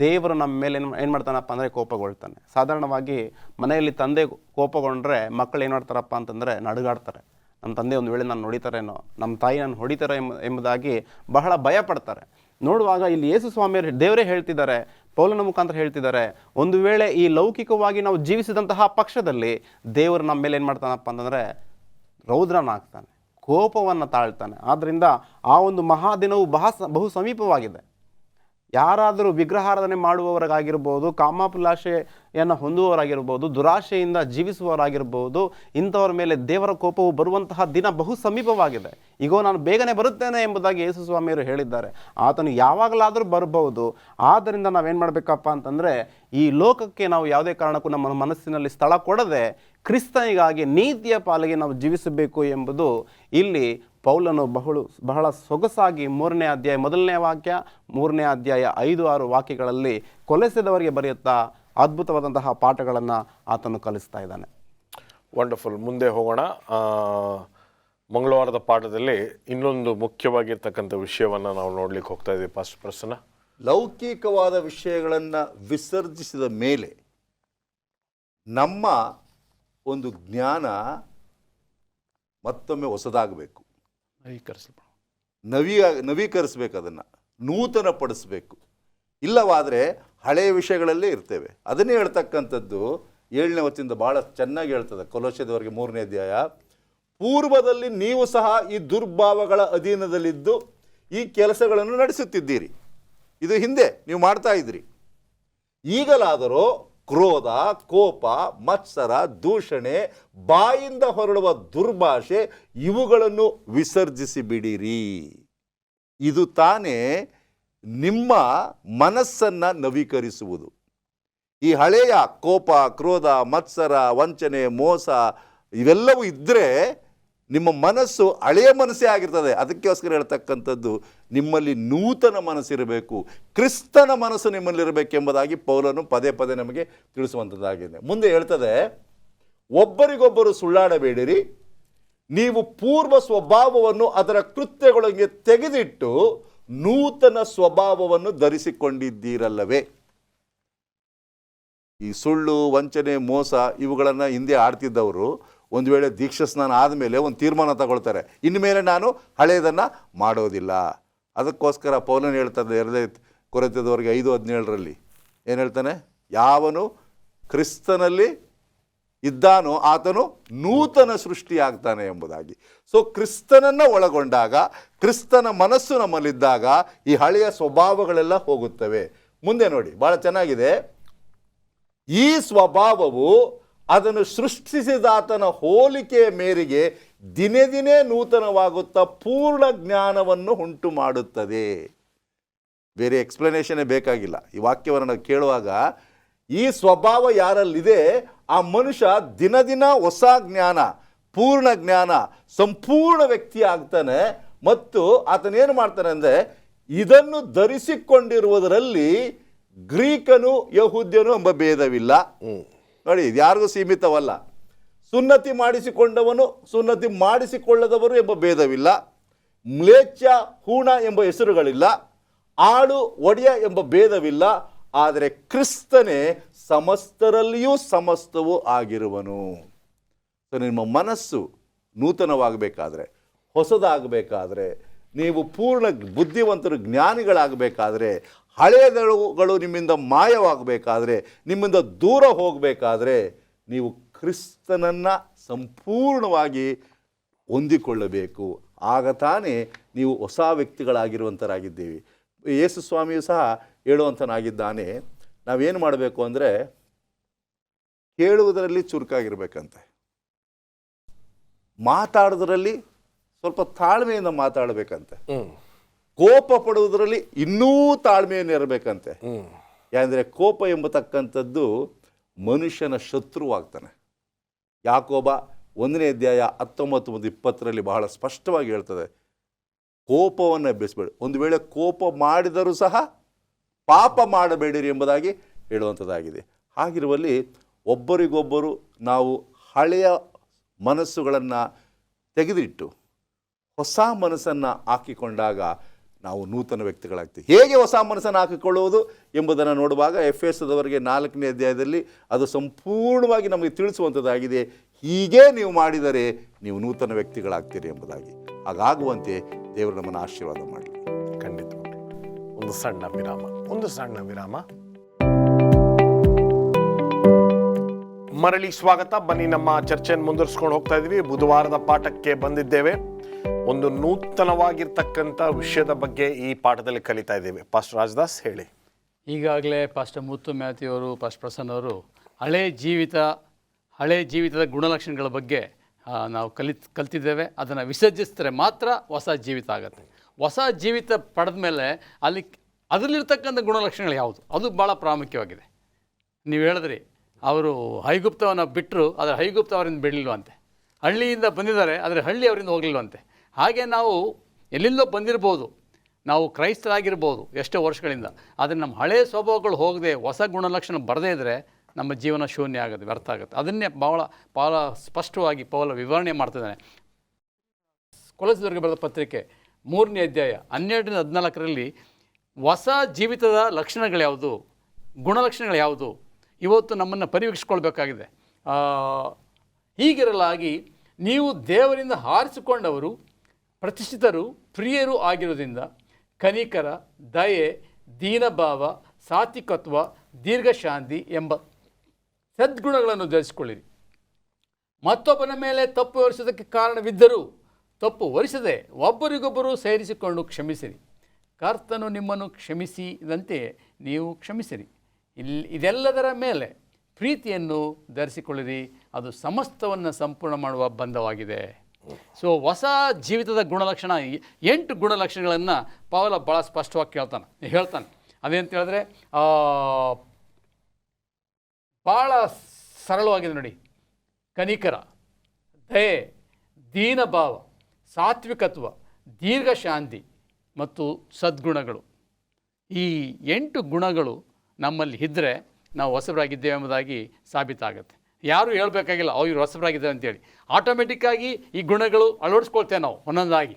ದೇವರು ನಮ್ಮ ಮೇಲೆ ಏನು ಮಾಡ್ತಾನಪ್ಪ ಅಂದರೆ ಕೋಪಗೊಳ್ತಾನೆ. ಸಾಧಾರಣವಾಗಿ ಮನೆಯಲ್ಲಿ ತಂದೆ ಕೋಪಗೊಂಡ್ರೆ ಮಕ್ಕಳು ಏನು ಮಾಡ್ತಾರಪ್ಪ ಅಂತಂದರೆ ನಡುಗಾಡ್ತಾರೆ. ನಮ್ಮ ತಂದೆ ಒಂದು ವೇಳೆ ನಾನು ಹೊಡಿತಾರೇನೋ, ನಮ್ಮ ತಾಯಿ ನಾನು ಹೊಡಿತಾರೆ ಎಂಬುದಾಗಿ ಬಹಳ ಭಯ ಪಡ್ತಾರೆ. ನೋಡುವಾಗ ಇಲ್ಲಿ ಯೇಸು ಸ್ವಾಮಿಯವರು ದೇವರೇ ಹೇಳ್ತಿದ್ದಾರೆ, ಪೌಲನ ಮುಖಾಂತರ ಹೇಳ್ತಿದ್ದಾರೆ, ಒಂದು ವೇಳೆ ಈ ಲೌಕಿಕವಾಗಿ ನಾವು ಜೀವಿಸಿದಂತಹ ಪಕ್ಷದಲ್ಲಿ ದೇವರು ನಮ್ಮ ಮೇಲೆ ಏನು ಮಾಡ್ತಾನಪ್ಪ ಅಂತಂದರೆ ರೌದ್ರನಾಗ್ತಾನೆ, ಕೋಪವನ್ನು ತಾಳ್ತಾನೆ. ಆದ್ದರಿಂದ ಆ ಒಂದು ಮಹಾದಿನವು ಬಹು ಸಮೀಪವಾಗಿದೆ. ಯಾರಾದರೂ ವಿಗ್ರಹಾರಾಧನೆ ಮಾಡುವವರಾಗಿರ್ಬೋದು, ಕಾಮಾಭಿಲಾಷೆಯನ್ನು ಹೊಂದುವವರಾಗಿರ್ಬೋದು, ದುರಾಶೆಯಿಂದ ಜೀವಿಸುವವರಾಗಿರ್ಬೋದು, ಇಂಥವರ ಮೇಲೆ ದೇವರ ಕೋಪವು ಬರುವಂತಹ ದಿನ ಬಹು ಸಮೀಪವಾಗಿದೆ. ಈಗೋ ನಾನು ಬೇಗನೆ ಬರುತ್ತೇನೆ ಎಂಬುದಾಗಿ ಯೇಸು ಸ್ವಾಮಿಯವರು ಹೇಳಿದ್ದಾರೆ. ಆತನು ಯಾವಾಗಲಾದರೂ ಬರಬಹುದು. ಆದ್ದರಿಂದ ನಾವೇನು ಮಾಡಬೇಕಪ್ಪ ಅಂತಂದರೆ ಈ ಲೋಕಕ್ಕೆ ನಾವು ಯಾವುದೇ ಕಾರಣಕ್ಕೂ ನಮ್ಮ ಮನಸ್ಸಿನಲ್ಲಿ ಸ್ಥಳ ಕೊಡದೆ ಕ್ರಿಸ್ತನಿಗಾಗಿ ನೀತಿಯ ಪಾಲಿಗೆ ನಾವು ಜೀವಿಸಬೇಕು ಎಂಬುದು ಇಲ್ಲಿ ಪೌಲನು ಬಹಳ ಸೊಗಸಾಗಿ 3ನೇ ಅಧ್ಯಾಯ 1ನೇ ವಾಕ್ಯ, 3ನೇ ಅಧ್ಯಾಯ 5-6 ವಾಕ್ಯಗಳಲ್ಲಿ ಕೊಲೊಸ್ಸೆದವರಿಗೆ ಬರೆಯುತ್ತಾ ಅದ್ಭುತವಾದಂತಹ ಪಾಠಗಳನ್ನು ಆತನು ಕಲಿಸ್ತಾ ಇದ್ದಾನೆ. ವಂಡರ್ಫುಲ್. ಮುಂದೆ ಹೋಗೋಣ. ಮಂಗಳವಾರದ ಪಾಠದಲ್ಲಿ ಇನ್ನೊಂದು ಮುಖ್ಯವಾಗಿರ್ತಕ್ಕಂಥ ವಿಷಯವನ್ನು ನಾವು ನೋಡ್ಲಿಕ್ಕೆ ಹೋಗ್ತಾ ಇದ್ದೀವಿ. ಫಸ್ಟ್ ಪ್ರಶ್ನ, ಲೌಕಿಕವಾದ ವಿಷಯಗಳನ್ನು ವಿಸರ್ಜಿಸಿದ ಮೇಲೆ ನಮ್ಮ ಒಂದು ಜ್ಞಾನ ಮತ್ತೊಮ್ಮೆ ಹೊಸದಾಗಬೇಕು, ನವೀಕರಿಸಬೇಕು, ಅದನ್ನು ನೂತನಪಡಿಸಬೇಕು. ಇಲ್ಲವಾದರೆ ಹಳೆಯ ವಿಷಯಗಳಲ್ಲೇ ಇರ್ತೇವೆ. ಅದನ್ನೇ ಹೇಳ್ತಕ್ಕಂಥದ್ದು 7ನೇ ವಚನದಿಂದ ಭಾಳ ಚೆನ್ನಾಗಿ ಹೇಳ್ತದೆ. ಕೊಲೊಸ್ಸೆದವರಿಗೆ 3ನೇ ಅಧ್ಯಾಯ, ಪೂರ್ವದಲ್ಲಿ ನೀವು ಸಹ ಈ ದುರ್ಭಾವಗಳ ಅಧೀನದಲ್ಲಿದ್ದು ಈ ಕೆಲಸಗಳನ್ನು ನಡೆಸುತ್ತಿದ್ದೀರಿ. ಇದು ಹಿಂದೆ ನೀವು ಮಾಡ್ತಾ ಇದ್ರಿ. ಈಗಲಾದರೂ ಕ್ರೋಧ, ಕೋಪ, ಮತ್ಸರ, ದೂಷಣೆ, ಬಾಯಿಂದ ಹೊರಡುವ ದುರ್ಭಾಷೆ ಇವುಗಳನ್ನು ವಿಸರ್ಜಿಸಿ ಬಿಡಿರಿ. ಇದು ತಾನೇ ನಿಮ್ಮ ಮನಸ್ಸನ್ನು ನವೀಕರಿಸುವುದು. ಈ ಹಳೆಯ ಕೋಪ, ಕ್ರೋಧ, ಮತ್ಸರ, ವಂಚನೆ, ಮೋಸ ಇವೆಲ್ಲವೂ ಇದ್ದರೆ ನಿಮ್ಮ ಮನಸ್ಸು ಹಳೆಯ ಮನಸ್ಸೇ ಆಗಿರ್ತದೆ. ಅದಕ್ಕೋಸ್ಕರ ಹೇಳ್ತಕ್ಕಂಥದ್ದು ನಿಮ್ಮಲ್ಲಿ ನೂತನ ಮನಸ್ಸಿರಬೇಕು, ಕ್ರಿಸ್ತನ ಮನಸ್ಸು ನಿಮ್ಮಲ್ಲಿರಬೇಕೆಂಬುದಾಗಿ ಪೌಲನು ಪದೇ ಪದೇ ನಮಗೆ ತಿಳಿಸುವಂಥದ್ದಾಗಿದೆ. ಮುಂದೆ ಹೇಳ್ತದೆ, ಒಬ್ಬರಿಗೊಬ್ಬರು ಸುಳ್ಳಾಡಬೇಡಿರಿ, ನೀವು ಪೂರ್ವ ಸ್ವಭಾವವನ್ನು ಅದರ ಕೃತ್ಯಗಳಿಗೆ ತೆಗೆದಿಟ್ಟು ನೂತನ ಸ್ವಭಾವವನ್ನು ಧರಿಸಿಕೊಂಡಿದ್ದೀರಲ್ಲವೇ. ಈ ಸುಳ್ಳು, ವಂಚನೆ, ಮೋಸ ಇವುಗಳನ್ನು ಹಿಂದೆ ಆಡ್ತಿದ್ದವರು ಒಂದು ವೇಳೆ ದೀಕ್ಷಾ ಸ್ನಾನ ಆದಮೇಲೆ ಒಂದು ತೀರ್ಮಾನ ತಗೊಳ್ತಾರೆ, ಇನ್ಮೇಲೆ ನಾನು ಹಳೆಯದನ್ನು ಮಾಡೋದಿಲ್ಲ. ಅದಕ್ಕೋಸ್ಕರ ಪೌಲನು ಹೇಳ್ತಾರೆ 2 ಕೊರಿಂಥದವರಿಗೆ 5:17 ಏನು ಹೇಳ್ತಾನೆ, ಯಾವನು ಕ್ರಿಸ್ತನಲ್ಲಿ ಇದ್ದಾನೋ ಆತನು ನೂತನ ಸೃಷ್ಟಿಯಾಗ್ತಾನೆ ಎಂಬುದಾಗಿ. ಸೊ ಕ್ರಿಸ್ತನನ್ನು ಒಳಗೊಂಡಾಗ, ಕ್ರಿಸ್ತನ ಮನಸ್ಸು ನಮ್ಮಲ್ಲಿದ್ದಾಗ ಈ ಹಳೆಯ ಸ್ವಭಾವಗಳೆಲ್ಲ ಹೋಗುತ್ತವೆ. ಮುಂದೆ ನೋಡಿ, ಭಾಳ ಚೆನ್ನಾಗಿದೆ. ಈ ಸ್ವಭಾವವು ಅದನ್ನು ಸೃಷ್ಟಿಸಿದಾತನ ಹೋಲಿಕೆಯ ಮೇರೆಗೆ ದಿನೇ ದಿನೇ ನೂತನವಾಗುತ್ತಾ ಪೂರ್ಣ ಜ್ಞಾನವನ್ನು ಉಂಟು ಮಾಡುತ್ತದೆ. ಬೇರೆ ಎಕ್ಸ್ಪ್ಲನೇಷನ್ನೇ ಬೇಕಾಗಿಲ್ಲ. ಈ ವಾಕ್ಯವನ್ನು ನಾವು ಕೇಳುವಾಗ ಈ ಸ್ವಭಾವ ಯಾರಲ್ಲಿದೆ ಆ ಮನುಷ್ಯ ದಿನ ದಿನ ಹೊಸ ಜ್ಞಾನ, ಪೂರ್ಣ ಜ್ಞಾನ, ಸಂಪೂರ್ಣ ವ್ಯಕ್ತಿ ಆಗ್ತಾನೆ. ಮತ್ತು ಆತನೇನು ಮಾಡ್ತಾನೆ ಅಂದರೆ, ಇದನ್ನು ಧರಿಸಿಕೊಂಡಿರುವುದರಲ್ಲಿ ಗ್ರೀಕನು ಯಹೂದ್ಯನು ಎಂಬ ಭೇದವಿಲ್ಲ. ನೋಡಿ, ಇದು ಯಾರಿಗೂ ಸೀಮಿತವಲ್ಲ. ಸುನ್ನತಿ ಮಾಡಿಸಿಕೊಂಡವನು, ಸುನ್ನತಿ ಮಾಡಿಸಿಕೊಳ್ಳದವರು ಎಂಬ ಭೇದವಿಲ್ಲ. ಮ್ಲೇಚ್ಛ, ಹೂಣ ಎಂಬ ಹೆಸರುಗಳಿಲ್ಲ. ಆಳು, ಒಡೆಯ ಎಂಬ ಭೇದವಿಲ್ಲ. ಆದರೆ ಕ್ರಿಸ್ತನೇ ಸಮಸ್ತರಲ್ಲಿಯೂ ಸಮಸ್ತವೂ ಆಗಿರುವನು. ಸೊ ನಿಮ್ಮ ಮನಸ್ಸು ನೂತನವಾಗಬೇಕಾದ್ರೆ, ಹೊಸದಾಗಬೇಕಾದ್ರೆ, ನೀವು ಪೂರ್ಣ ಬುದ್ಧಿವಂತರು, ಜ್ಞಾನಿಗಳಾಗಬೇಕಾದ್ರೆ, ಹಳೆಯಗಳು ನಿಮ್ಮಿಂದ ಮಾಯವಾಗಬೇಕಾದ್ರೆ, ನಿಮ್ಮಿಂದ ದೂರ ಹೋಗಬೇಕಾದ್ರೆ ನೀವು ಕ್ರಿಸ್ತನನ್ನು ಸಂಪೂರ್ಣವಾಗಿ ಹೊಂದಿಕೊಳ್ಳಬೇಕು. ಆಗ ತಾನೇ ನೀವು ಹೊಸ ವ್ಯಕ್ತಿಗಳಾಗಿರುವಂಥರಾಗಿದ್ದೀವಿ. ಯೇಸು ಸ್ವಾಮಿಯು ಸಹ ಹೇಳುವಂತನಾಗಿದ್ದಾನೆ, ನಾವೇನು ಮಾಡಬೇಕು ಅಂದರೆ ಕೇಳುವುದರಲ್ಲಿ ಚುರುಕಾಗಿರ್ಬೇಕಂತೆ, ಮಾತಾಡೋದ್ರಲ್ಲಿ ಸ್ವಲ್ಪ ತಾಳ್ಮೆಯಿಂದ ಮಾತಾಡಬೇಕಂತೆ, ಕೋಪ ಪಡುವುದರಲ್ಲಿ ಇನ್ನೂ ತಾಳ್ಮೆಯನ್ನು ಇರಬೇಕಂತೆ. ಯಾಕೆಂದರೆ ಕೋಪ ಎಂಬತಕ್ಕಂಥದ್ದು ಮನುಷ್ಯನ ಶತ್ರುವಾಗ್ತಾನೆ. ಯಾಕೋಬ 1ನೇ ಅಧ್ಯಾಯ 19-20 ಬಹಳ ಸ್ಪಷ್ಟವಾಗಿ ಹೇಳ್ತದೆ, ಕೋಪವನ್ನು ಎಬ್ಬಿಸಬೇಡಿ, ಒಂದು ವೇಳೆ ಕೋಪ ಮಾಡಿದರೂ ಸಹ ಪಾಪ ಮಾಡಬೇಡಿರಿ ಎಂಬುದಾಗಿ ಹೇಳುವಂಥದ್ದಾಗಿದೆ. ಹಾಗಿರುವಲ್ಲಿ ಒಬ್ಬರಿಗೊಬ್ಬರು ನಾವು ಹಳೆಯ ಮನಸ್ಸುಗಳನ್ನು ತೆಗೆದಿಟ್ಟು ಹೊಸ ಮನಸ್ಸನ್ನು ಹಾಕಿಕೊಂಡಾಗ ನಾವು ನೂತನ ವ್ಯಕ್ತಿಗಳಾಗ್ತೀವಿ. ಹೇಗೆ ಹೊಸ ಮನಸ್ಸನ್ನು ಹಾಕಿಕೊಳ್ಳುವುದು ಎಂಬುದನ್ನು ನೋಡುವಾಗ ಎಫೆಸದವರಿಗೆ 4ನೇ ಅಧ್ಯಾಯದಲ್ಲಿ ಅದು ಸಂಪೂರ್ಣವಾಗಿ ನಮಗೆ ತಿಳಿಸುವಂಥದ್ದಾಗಿದೆ. ಹೀಗೆ ನೀವು ಮಾಡಿದರೆ ನೀವು ನೂತನ ವ್ಯಕ್ತಿಗಳಾಗ್ತೀರಿ ಎಂಬುದಾಗಿ. ಹಾಗಾಗುವಂತೆ ದೇವರು ನಮ್ಮನ್ನು ಆಶೀರ್ವಾದ ಮಾಡಲಿ. ಖಂಡಿತ. ಒಂದು ಸಣ್ಣ ವಿರಾಮ. ಮರಳಿ ಸ್ವಾಗತ. ಬನ್ನಿ, ನಮ್ಮ ಚರ್ಚೆಯನ್ನು ಮುಂದುವರಿಸ್ಕೊಂಡು ಹೋಗ್ತಾ ಇದ್ದೀವಿ. ಬುಧವಾರದ ಪಾಠಕ್ಕೆ ಬಂದಿದ್ದೇವೆ. ಒಂದು ನೂತನವಾಗಿರ್ತಕ್ಕಂಥ ವಿಷಯದ ಬಗ್ಗೆ ಈ ಪಾಠದಲ್ಲಿ ಕಲಿತಾ ಇದ್ದೇವೆ. ಪಾಸ್ಟರ್ ರಾಜದಾಸ್ ಹೇಳಿ. ಈಗಾಗಲೇ ಪಾಸ್ಟರ್ ಮುತ್ತು ಮ್ಯಾಥ್ಯೂ ಅವರು, ಪಾಸ್ಟರ್ ಪ್ರಸನ್ನ ಅವರು ಹಳೆ ಜೀವಿತದ ಗುಣಲಕ್ಷಣಗಳ ಬಗ್ಗೆ ನಾವು ಕಲ್ತಿದ್ದೇವೆ. ಅದನ್ನು ವಿಸರ್ಜಿಸಿದ್ರೆ ಮಾತ್ರ ಹೊಸ ಜೀವಿತ ಆಗುತ್ತೆ. ಹೊಸ ಜೀವಿತ ಪಡೆದ ಮೇಲೆ ಅದರಲ್ಲಿರ್ತಕ್ಕಂಥ ಗುಣಲಕ್ಷಣಗಳು ಯಾವುದು, ಅದು ಭಾಳ ಪ್ರಾಮುಖ್ಯವಾಗಿದೆ. ನೀವು ಹೇಳಿದ್ರಿ, ಅವರು ಐಗುಪ್ತವನ್ನು ಬಿಟ್ಟರು, ಆದರೆ ಐಗುಪ್ತ ಅವರಿಂದ ಬಿಡಲಿಲ್ವಂತೆ. ಹಳ್ಳಿಯಿಂದ ಬಂದಿದ್ದಾರೆ, ಆದರೆ ಹಳ್ಳಿ ಅವರಿಂದ ಹೋಗಲಿಲ್ವಂತೆ. ಹಾಗೆ ನಾವು ಎಲ್ಲಿಂದೋ ಬಂದಿರ್ಬೋದು, ನಾವು ಕ್ರೈಸ್ತರಾಗಿರ್ಬೋದು ಎಷ್ಟೋ ವರ್ಷಗಳಿಂದ, ಆದರೆ ನಮ್ಮ ಹಳೆಯ ಸ್ವಭಾವಗಳು ಹೋಗದೆ ಹೊಸ ಗುಣಲಕ್ಷಣ ಬರದೇ ಇದ್ದರೆ ನಮ್ಮ ಜೀವನ ಶೂನ್ಯ ಆಗುತ್ತೆ, ವ್ಯರ್ಥ ಆಗುತ್ತೆ. ಅದನ್ನೇ ಭಾಳ ಸ್ಪಷ್ಟವಾಗಿ ಪೌಲ ವಿವರಣೆ ಮಾಡ್ತಿದ್ದಾನೆ. ಕೊಲೊಸ್ಸೆಯವರಿಗೆ ಬರೆದ ಪತ್ರಿಕೆ 3ನೇ ಅಧ್ಯಾಯ 12-14 ಹೊಸ ಜೀವಿತದ ಲಕ್ಷಣಗಳ್ಯಾವುದು, ಗುಣಲಕ್ಷಣಗಳು ಯಾವುದು, ಇವತ್ತು ನಮ್ಮನ್ನು ಪರಿವೀಕ್ಷಿಸ್ಕೊಳ್ಬೇಕಾಗಿದೆ. ಹೀಗಿರಲಾಗಿ ನೀವು ದೇವರಿಂದ ಆರಿಸಿಕೊಂಡವರು, ಪ್ರತಿಷ್ಠಿತರು, ಪ್ರಿಯರು ಆಗಿರೋದ್ರಿಂದ ಕನಿಕರ, ದಯೆ, ದೀನಭಾವ, ಸಾತ್ವಿಕತ್ವ, ದೀರ್ಘಶಾಂತಿ ಎಂಬ ಸದ್ಗುಣಗಳನ್ನು ಧರಿಸಿಕೊಳ್ಳಿರಿ. ಮತ್ತೊಬ್ಬನ ಮೇಲೆ ತಪ್ಪು ಹೊರಿಸೋದಕ್ಕೆ ಕಾರಣವಿದ್ದರೂ ತಪ್ಪು ಹೊರಿಸದೆ ಒಬ್ಬರಿಗೊಬ್ಬರು ಸೇರಿಸಿಕೊಂಡು ಕ್ಷಮಿಸಿರಿ. ಕರ್ತನು ನಿಮ್ಮನ್ನು ಕ್ಷಮಿಸಿದಂತೆ ನೀವು ಕ್ಷಮಿಸಿರಿ. ಇದೆಲ್ಲದರ ಮೇಲೆ ಪ್ರೀತಿಯನ್ನು ಧರಿಸಿಕೊಳ್ಳಿರಿ, ಅದು ಸಮಸ್ತವನ್ನು ಸಂಪೂರ್ಣ ಮಾಡುವ ಬಂಧವಾಗಿದೆ. ಸೊ ಹೊಸ ಜೀವಿತದ ಗುಣಲಕ್ಷಣ 8 ಗುಣಲಕ್ಷಣಗಳನ್ನು ಪೌಲ ಭಾಳ ಸ್ಪಷ್ಟವಾಗಿ ಹೇಳ್ತಾನೆ. ಅದೇಂತ ಹೇಳಿದ್ರೆ ಭಾಳ ಸರಳವಾಗಿದೆ ನೋಡಿ. ಕನಿಕರ, ದಯೆ, ದೀನಭಾವ, ಸಾತ್ವಿಕತ್ವ, ದೀರ್ಘಶಾಂತಿ ಮತ್ತು ಸದ್ಗುಣಗಳು. ಈ 8 ಗುಣಗಳು ನಮ್ಮಲ್ಲಿ ಇದ್ದರೆ ನಾವು ಹೊಸಬರಾಗಿದ್ದೇವೆ ಎಂಬುದಾಗಿ ಸಾಬೀತಾಗುತ್ತೆ. ಯಾರೂ ಹೇಳಬೇಕಾಗಿಲ್ಲ ಇವರು ಹೊಸಬರಾಗಿದ್ದೇವೆ ಅಂತೇಳಿ. ಆಟೋಮೆಟಿಕ್ಕಾಗಿ ಈ ಗುಣಗಳು ಅಳವಡಿಸ್ಕೊಳ್ತೇವೆ ನಾವು ಒಂದೊಂದಾಗಿ.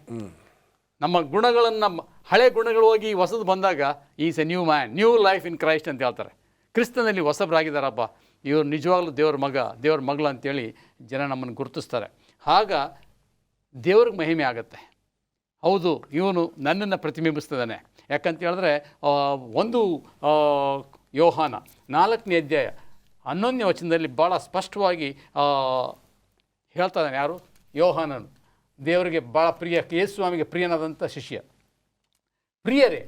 ನಮ್ಮ ಗುಣಗಳನ್ನು, ಹಳೆ ಗುಣಗಳು ಹೋಗಿ ಹೊಸದು ಬಂದಾಗ is A new man, new life in Christ ಅಂತ ಹೇಳ್ತಾರೆ. ಕ್ರಿಸ್ತನಲ್ಲಿ ಹೊಸಬರಾಗಿದ್ದಾರಪ್ಪ, ಇವರು ನಿಜವಾಗ್ಲೂ ದೇವ್ರ ಮಗಳು ಅಂತೇಳಿ ಜನ ನಮ್ಮನ್ನು ಗುರುತಿಸ್ತಾರೆ. ಆಗ ದೇವ್ರಿಗೆ ಮಹಿಮೆ ಆಗುತ್ತೆ. ಹೌದು, ಇವನು ನನ್ನನ್ನು ಪ್ರತಿಬಿಂಬಿಸ್ತದಾನೆ. ಯಾಕಂತ ಹೇಳಿದ್ರೆ ಒಂದು ಯೋಹಾನ 4ನೇ ಅಧ್ಯಾಯ 11ನೇ ವಚನದಲ್ಲಿ ಭಾಳ ಸ್ಪಷ್ಟವಾಗಿ ಹೇಳ್ತಾ ಇದ್ದಾನೆ. ಯಾರು? ಯೋಹಾನನು, ದೇವರಿಗೆ ಭಾಳ ಪ್ರಿಯ, ಯೇಸು ಸ್ವಾಮಿಗೆ ಪ್ರಿಯನಾದಂಥ ಶಿಷ್ಯ. ಪ್ರಿಯರೇ,